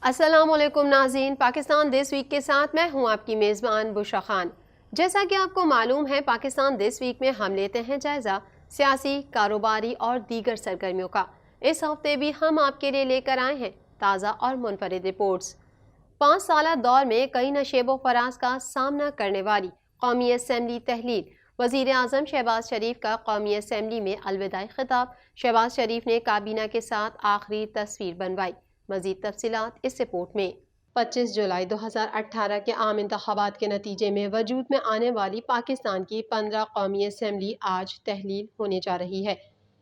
السلام علیکم ناظرین، پاکستان دس ویک کے ساتھ میں ہوں آپ کی میزبان بشرا خان۔ جیسا کہ آپ کو معلوم ہے، پاکستان دس ویک میں ہم لیتے ہیں جائزہ سیاسی، کاروباری اور دیگر سرگرمیوں کا۔ اس ہفتے بھی ہم آپ کے لیے لے کر آئے ہیں تازہ اور منفرد رپورٹس۔ 5 سالہ دور میں کئی نشیب و فراز کا سامنا کرنے والی قومی اسمبلی تحلیل۔ وزیر اعظم شہباز شریف کا قومی اسمبلی میں الوداعی خطاب۔ شہباز شریف نے کابینہ کے ساتھ آخری تصویر بنوائی۔ مزید تفصیلات اس رپورٹ میں۔ 25 جولائی 2018 کے عام انتخابات کے نتیجے میں وجود میں آنے والی پاکستان کی 15 قومی اسمبلی آج تحلیل ہونے جا رہی ہے۔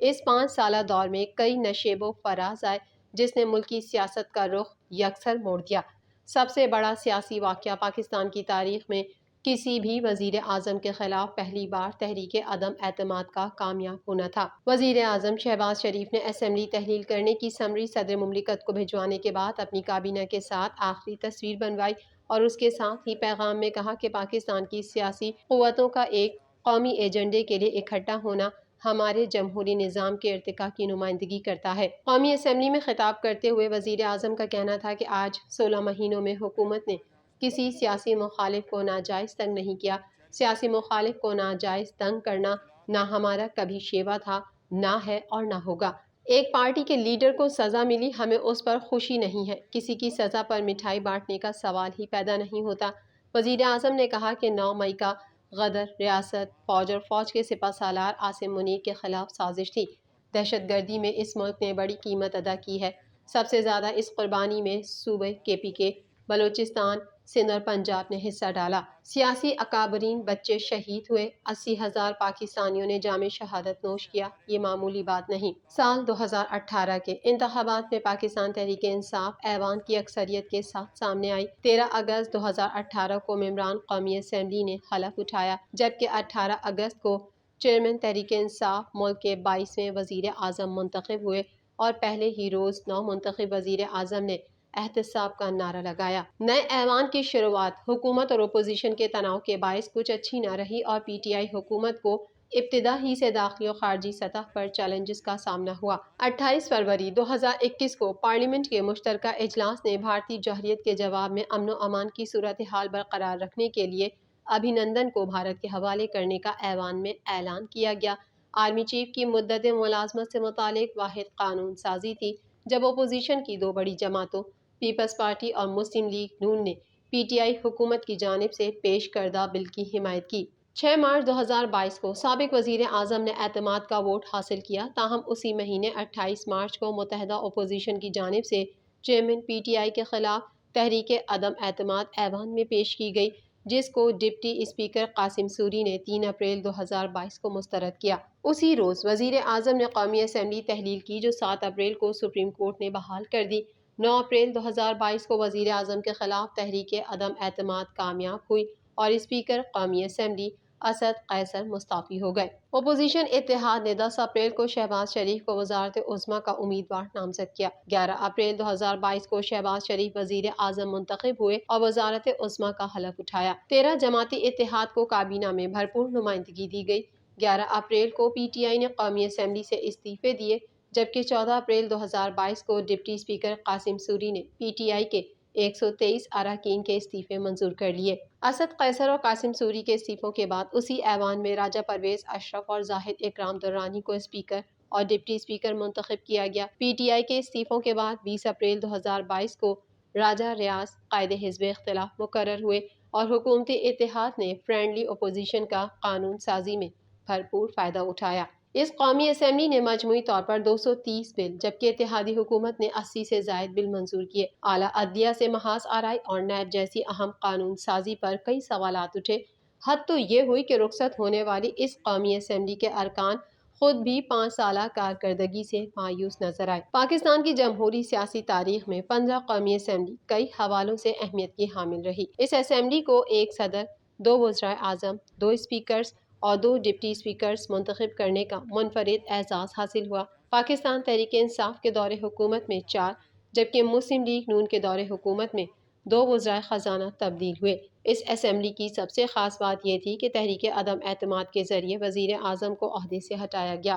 اس 5 سالہ دور میں کئی نشیب و فراز آئے جس نے ملکی سیاست کا رخ یکسر موڑ دیا۔ سب سے بڑا سیاسی واقعہ پاکستان کی تاریخ میں کسی بھی وزیر اعظم کے خلاف پہلی بار تحریک عدم اعتماد کا کامیاب ہونا تھا۔ وزیر اعظم شہباز شریف نے اسمبلی تحلیل کرنے کی سمری صدر مملکت کو بھجوانے کے بعد اپنی کابینہ کے ساتھ آخری تصویر بنوائی اور اس کے ساتھ ہی پیغام میں کہا کہ پاکستان کی سیاسی قوتوں کا ایک قومی ایجنڈے کے لیے اکٹھا ہونا ہمارے جمہوری نظام کے ارتقاء کی نمائندگی کرتا ہے۔ قومی اسمبلی میں خطاب کرتے ہوئے وزیر اعظم کا کہنا تھا کہ آج 16 مہینوں میں حکومت نے کسی سیاسی مخالف کو ناجائز تنگ نہیں کیا۔ سیاسی مخالف کو ناجائز تنگ کرنا نہ ہمارا کبھی شیوا تھا، نہ ہے اور نہ ہوگا۔ ایک پارٹی کے لیڈر کو سزا ملی، ہمیں اس پر خوشی نہیں ہے۔ کسی کی سزا پر مٹھائی بانٹنے کا سوال ہی پیدا نہیں ہوتا۔ وزیر اعظم نے کہا کہ 9 مئی کا غدر ریاست، فوج اور فوج کے سپہ سالار عاصم منیر کے خلاف سازش تھی۔ دہشت گردی میں اس ملک نے بڑی قیمت ادا کی ہے۔ سب سے زیادہ اس قربانی میں صوبے KPK، بلوچستان، سندھ اور پنجاب نے حصہ ڈالا۔ سیاسی اکابرین، بچے شہید ہوئے، 80,000 پاکستانیوں نے جام شہادت نوش کیا، یہ معمولی بات نہیں۔ سال 2018 کے انتخابات میں پاکستان تحریک انصاف ایوان کی اکثریت کے ساتھ سامنے آئی۔ 13 اگست 2018 کو ممبران قومی اسمبلی نے حلف اٹھایا، جبکہ 18 اگست کو چیئرمین تحریک انصاف ملک کے 22ویں وزیر اعظم منتخب ہوئے اور پہلے ہی روز 9 منتخب وزیر اعظم نے احتساب کا نعرہ لگایا۔ نئے ایوان کی شروعات حکومت اور اپوزیشن کے تناؤ کے باعث کچھ اچھی نہ رہی اور PTI حکومت کو ابتدا ہی سے داخلی اور خارجی سطح پر چیلنجز کا سامنا ہوا۔ 28 فروری 2021 کو پارلیمنٹ کے مشترکہ اجلاس نے بھارتی جوہریت کے جواب میں امن و امان کی صورتحال برقرار رکھنے کے لیے ابھینندن کو بھارت کے حوالے کرنے کا ایوان میں اعلان کیا گیا۔ آرمی چیف کی مدت ملازمت سے متعلق واحد قانون سازی تھی جب اپوزیشن کی 2 بڑی جماعتوں پیپلز پارٹی اور مسلم لیگ نون نے PTI حکومت کی جانب سے پیش کردہ بل کی حمایت کی۔ 6 مارچ 2022 کو سابق وزیر اعظم نے اعتماد کا ووٹ حاصل کیا، تاہم اسی مہینے 28 مارچ کو متحدہ اپوزیشن کی جانب سے چیئرمین PTI کے خلاف تحریک عدم اعتماد ایوان میں پیش کی گئی، جس کو ڈپٹی اسپیکر قاسم سوری نے 3 اپریل 2022 کو مسترد کیا۔ اسی روز وزیر اعظم نے قومی اسمبلی تحلیل کی جو 7 اپریل کو سپریم کورٹ نے بحال کر دی۔ 9 اپریل 2022 کو وزیر اعظم کے خلاف تحریک عدم اعتماد کامیاب ہوئی اور اسپیکر قومی اسمبلی اسد قیصر مستعفی ہو گئے۔ اپوزیشن اتحاد نے 10 اپریل کو شہباز شریف کو وزارت عظمیٰ کا امیدوار نامزد کیا۔ 11 اپریل 2022 کو شہباز شریف وزیر اعظم منتخب ہوئے اور وزارت عظمیٰ کا حلف اٹھایا۔ 13 جماعتی اتحاد کو کابینہ میں بھرپور نمائندگی دی گئی۔ 11 اپریل کو PTI نے قومی اسمبلی سے استعفے دیے، جبکہ 14 اپریل 2022 کو ڈپٹی اسپیکر قاسم سوری نے PTI کے 123 اراکین کے استعفے منظور کر لیے۔ اسد قیصر اور قاسم سوری کے استعفوں کے بعد اسی ایوان میں راجہ پرویز اشرف اور زاہد اکرام درانی کو اسپیکر اور ڈپٹی اسپیکر منتخب کیا گیا۔ PTI کے استعفوں کے بعد 20 اپریل 2022 کو راجہ ریاض قائد حزب اختلاف مقرر ہوئے اور حکومتی اتحاد نے فرینڈلی اپوزیشن کا قانون سازی میں بھرپور فائدہ اٹھایا۔ اس قومی اسمبلی نے مجموعی طور پر 230 بل جبکہ اتحادی حکومت نے 80 سے زائد بل منظور کیے۔ اعلیٰ عدلیہ سے محاذ آرائی اور نیب جیسی اہم قانون سازی پر کئی سوالات اٹھے۔ حد تو یہ ہوئی کہ رخصت ہونے والی اس قومی اسمبلی کے ارکان خود بھی 5 سالہ کارکردگی سے مایوس نظر آئے۔ پاکستان کی جمہوری سیاسی تاریخ میں 15 قومی اسمبلی کئی حوالوں سے اہمیت کی حامل رہی۔ اس اسمبلی کو ایک صدر، 2 وزرائے اعظم، 2 اسپیکرز اور 2 ڈپٹی اسپیکرز منتخب کرنے کا منفرد اعزاز حاصل ہوا۔ پاکستان تحریک انصاف کے دور حکومت میں 4 جبکہ مسلم لیگ نون کے دور حکومت میں 2 وزرائے خزانہ تبدیل ہوئے۔ اس اسمبلی کی سب سے خاص بات یہ تھی کہ تحریک عدم اعتماد کے ذریعے وزیر اعظم کو عہدے سے ہٹایا گیا۔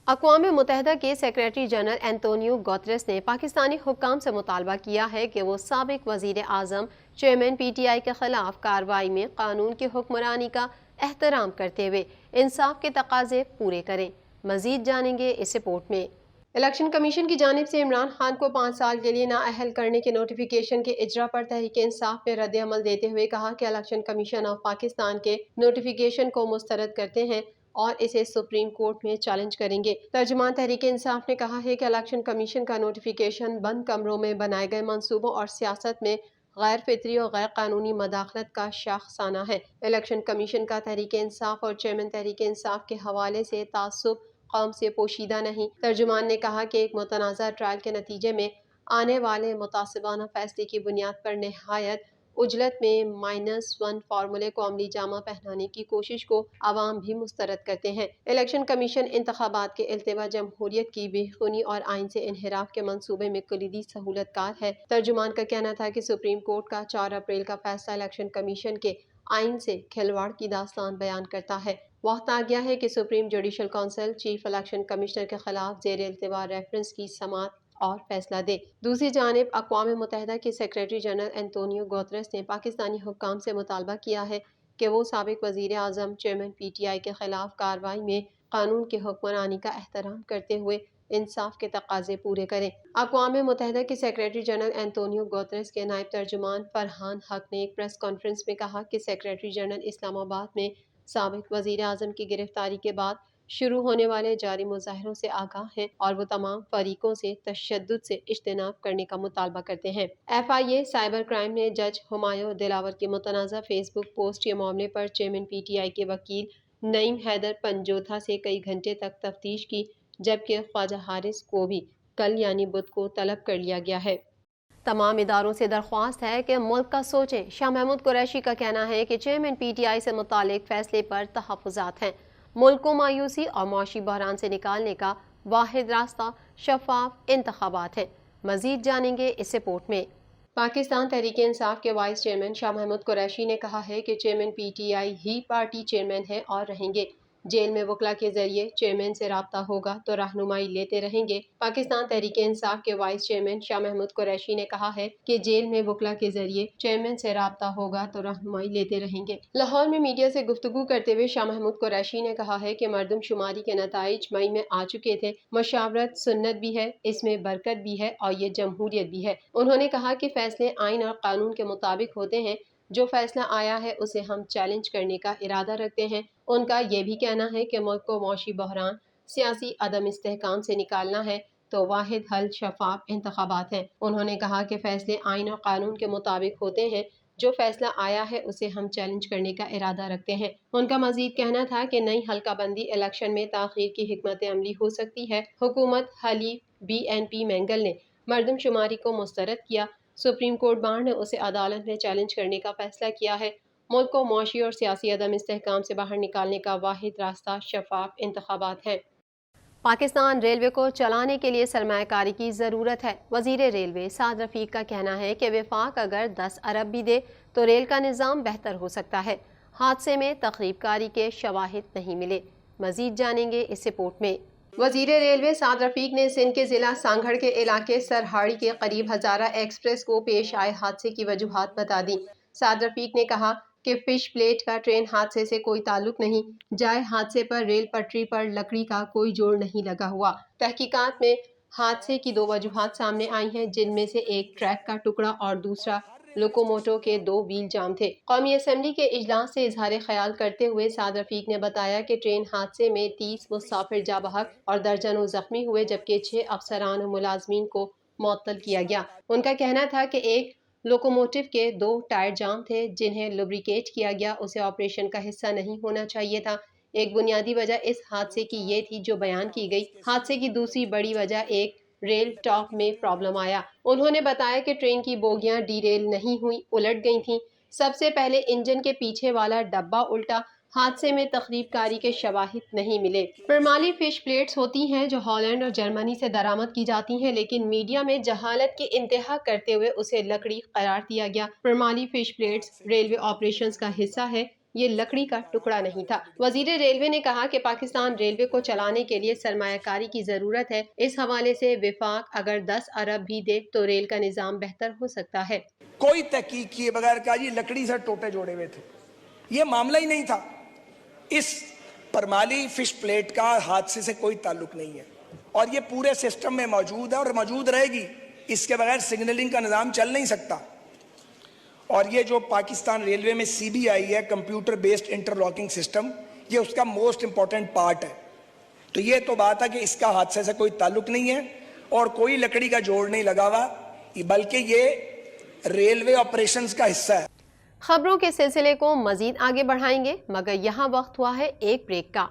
اقوام متحدہ کے سیکریٹری جنرل اینٹونیو گوتریس نے پاکستانی حکام سے مطالبہ کیا ہے کہ وہ سابق وزیر اعظم چیئرمین پی ٹی آئی کے خلاف کارروائی میں قانون کی حکمرانی کا احترام کرتے ہوئے انصاف کے تقاضے پورے کریں۔ مزید جانیں گے اس رپورٹ میں۔ الیکشن کمیشن کی جانب سے عمران خان کو 5 سال کے لیے نااہل کرنے کے نوٹیفیکیشن کے اجرا پر تحریک انصاف میں رد عمل دیتے ہوئے کہا کہ الیکشن کمیشن آف پاکستان کے نوٹیفیکیشن کو مسترد کرتے ہیں اور اسے سپریم کورٹ میں چیلنج کریں گے۔ ترجمان تحریک انصاف نے کہا ہے کہ الیکشن کمیشن کا نوٹیفیکیشن بند کمروں میں بنائے گئے منصوبوں اور سیاست میں غیر فطری اور غیر قانونی مداخلت کا شاخسانہ ہے۔ الیکشن کمیشن کا تحریک انصاف اور چیئرمین تحریک انصاف کے حوالے سے تعصب قوم سے پوشیدہ نہیں۔ ترجمان نے کہا کہ ایک متنازع ٹرائل کے نتیجے میں آنے والے متعصبانہ فیصلے کی بنیاد پر نہایت عجلت میں -1 فارمولے کو عملی جامہ پہنانے کی کوشش کو عوام بھی مسترد کرتے ہیں۔ الیکشن کمیشن انتخابات کے التوا جمہوریت کی بے خونی اور آئین سے انحراف کے منصوبے میں کلیدی سہولت کار ہے۔ ترجمان کا کہنا تھا کہ سپریم کورٹ کا 4 اپریل کا فیصلہ الیکشن کمیشن کے آئین سے کھلواڑ کی داستان بیان کرتا ہے۔ وقت آ گیا ہے کہ supreme judicial council chief election commissioner کے خلاف زیر التوا ریفرنس کی سماعت اور فیصلہ دے۔ دوسری جانب اقوام متحدہ کے سیکریٹری جنرل اینٹونیو گوتریس نے پاکستانی حکام سے مطالبہ کیا ہے کہ وہ سابق وزیر اعظم چیئرمین پی ٹی آئی کے خلاف کارروائی میں قانون کی حکمرانی کا احترام کرتے ہوئے انصاف کے تقاضے پورے کریں۔ اقوام متحدہ کے سیکریٹری جنرل اینٹونیو گوتریس کے نائب ترجمان فرحان حق نے ایک پریس کانفرنس میں کہا کہ سیکریٹری جنرل اسلام آباد میں سابق وزیر اعظم کی گرفتاری کے بعد شروع ہونے والے جاری مظاہروں سے آگاہ ہیں اور وہ تمام فریقوں سے تشدد سے اجتناب کرنے کا مطالبہ کرتے ہیں۔ F I A cyber crime نے جج ہمایوں دلاور کی متنازع فیس بک پوسٹ کے معاملے پر چیئرمین پی ٹی آئی کے وکیل نعیم حیدر پنجوتھا سے کئی گھنٹے تک تفتیش کی، جبکہ خواجہ حارث کو بھی کل یعنی بدھ کو طلب کر لیا گیا ہے۔ تمام اداروں سے درخواست ہے کہ ملک کا سوچیں۔ شاہ محمود قریشی کا کہنا ہے کہ چیئرمین پی ٹی آئی سے متعلق فیصلے پر تحفظات ہیں۔ ملک کو مایوسی اور معاشی بحران سے نکالنے کا واحد راستہ شفاف انتخابات ہیں۔ مزید جانیں گے اس رپورٹ میں۔ پاکستان تحریک انصاف کے وائس چیئرمین شاہ محمود قریشی نے کہا ہے کہ chairman P T I he party chairman ہے اور رہیں گے۔ جیل میں وکلا کے ذریعے چیئرمین سے رابطہ ہوگا تو رہنمائی لیتے رہیں گے۔ پاکستان تحریک انصاف کے وائس چیئرمین شاہ محمود قریشی نے کہا ہے کہ جیل میں وکلا کے ذریعے چیئرمین سے رابطہ ہوگا تو رہنمائی لیتے رہیں گے۔ لاہور میں میڈیا سے گفتگو کرتے ہوئے شاہ محمود قریشی نے کہا ہے کہ مردم شماری کے نتائج مئی میں آ چکے تھے۔ مشاورت سنت بھی ہے، اس میں برکت بھی ہے اور یہ جمہوریت بھی ہے۔ انہوں نے کہا کہ فیصلے آئین اور قانون کے مطابق ہوتے ہیں۔ جو فیصلہ آیا ہے اسے ہم چیلنج کرنے کا ارادہ رکھتے ہیں۔ ان کا یہ بھی کہنا ہے کہ ملک کو معاشی بحران، سیاسی عدم استحکام سے نکالنا ہے تو واحد حل شفاف انتخابات ہیں۔ انہوں نے کہا کہ فیصلے آئین اور قانون کے مطابق ہوتے ہیں۔ جو فیصلہ آیا ہے اسے ہم چیلنج کرنے کا ارادہ رکھتے ہیں۔ ان کا مزید کہنا تھا کہ نئی حلقہ بندی الیکشن میں تاخیر کی حکمت عملی ہو سکتی ہے۔ حکومت حلیف بی این پی مینگل نے مردم شماری کو مسترد کیا۔ سپریم کورٹ بار نے اسے عدالت میں چیلنج کرنے کا فیصلہ کیا ہے۔ ملک کو معاشی اور سیاسی عدم استحکام سے باہر نکالنے کا واحد راستہ شفاف انتخابات ہیں۔ پاکستان ریلوے کو چلانے کے لیے سرمایہ کاری کی ضرورت ہے۔ وزیر ریلوے سعد رفیق کا کہنا ہے کہ وفاق اگر 10 ارب بھی دے تو ریل کا نظام بہتر ہو سکتا ہے۔ حادثے میں تخریب کاری کے شواہد نہیں ملے۔ مزید جانیں گے اس رپورٹ میں۔ وزیر ریلوے سعد رفیق نے سندھ کے ضلع سانگھڑ کے علاقے سرہاڑی کے قریب ہزارہ ایکسپریس کو پیش آئے حادثے کی وجوہات بتا دیں۔ سعد رفیق نے کہا کہ فش پلیٹ کا ٹرین حادثے سے کوئی تعلق نہیں۔ جائے حادثے پر ریل پٹری پر لکڑی کا کوئی جوڑ نہیں لگا ہوا۔ تحقیقات میں حادثے کی 2 وجوہات سامنے آئی ہیں، جن میں سے ایک ٹریک کا ٹکڑا اور دوسرا لوکوموٹو کے 2 وہیل جام تھے۔ قومی اسمبلی کے اجلاس سے اظہار خیال کرتے ہوئے سعد رفیق نے بتایا کہ ٹرین حادثے میں 30 مسافر جاں بحق اور درجنوں زخمی ہوئے، جبکہ 6 افسران و ملازمین کو معطل کیا گیا۔ ان کا کہنا تھا کہ ایک لوکوموٹو کے 2 ٹائر جام تھے جنہیں لبریکیٹ کیا گیا، اسے آپریشن کا حصہ نہیں ہونا چاہیے تھا۔ ایک بنیادی وجہ اس حادثے کی یہ تھی جو بیان کی گئی۔ حادثے کی دوسری بڑی وجہ ایک ریل ٹاپ میں پرابلم آیا۔ انہوں نے بتایا کہ ٹرین کی بوگیاں ڈی ریل نہیں ہوئی، الٹ گئی تھیں۔ سب سے پہلے انجن کے پیچھے والا ڈبہ الٹا۔ حادثے میں تخریب کاری کے شواہد نہیں ملے۔ پرمالی فش پلیٹس ہوتی ہیں جو ہالینڈ اور جرمنی سے درآمد کی جاتی ہیں، لیکن میڈیا میں جہالت کی انتہا کرتے ہوئے اسے لکڑی قرار دیا گیا۔ پرمالی فش پلیٹس ریلوے آپریشنز کا حصہ ہے۔ یہ لکڑی کا ٹکڑا نہیں تھا۔ وزیر ریلوے نے کہا کہ پاکستان ریلوے کو چلانے کے لیے سرمایہ کاری کی ضرورت ہے۔ اس حوالے سے وفاق اگر 10 ارب بھی دے تو ریل کا نظام بہتر ہو سکتا ہے۔ کوئی تحقیق کیے بغیر کہا یہ لکڑی سے ٹوٹے جوڑے ہوئے تھے، یہ معاملہ ہی نہیں تھا۔ اس پرمالی فش پلیٹ کا حادثے سے کوئی تعلق نہیں ہے اور یہ پورے سسٹم میں موجود ہے اور موجود رہے گی۔ اس کے بغیر سگنلنگ کا نظام چل نہیں سکتا۔ اور یہ جو پاکستان ریلوے میں سی بی آئی ہے، کمپیوٹر بیسڈ انٹرلاکنگ سسٹم، یہ اس کا موسٹ امپورٹنٹ پارٹ ہے۔ تو یہ تو بات ہے کہ اس کا حادثے سے کوئی تعلق نہیں ہے اور کوئی لکڑی کا جوڑ نہیں لگا ہوا، بلکہ یہ ریلوے آپریشنز کا حصہ ہے۔ خبروں کے سلسلے کو مزید آگے بڑھائیں گے، مگر یہاں وقت ہوا ہے ایک بریک کا۔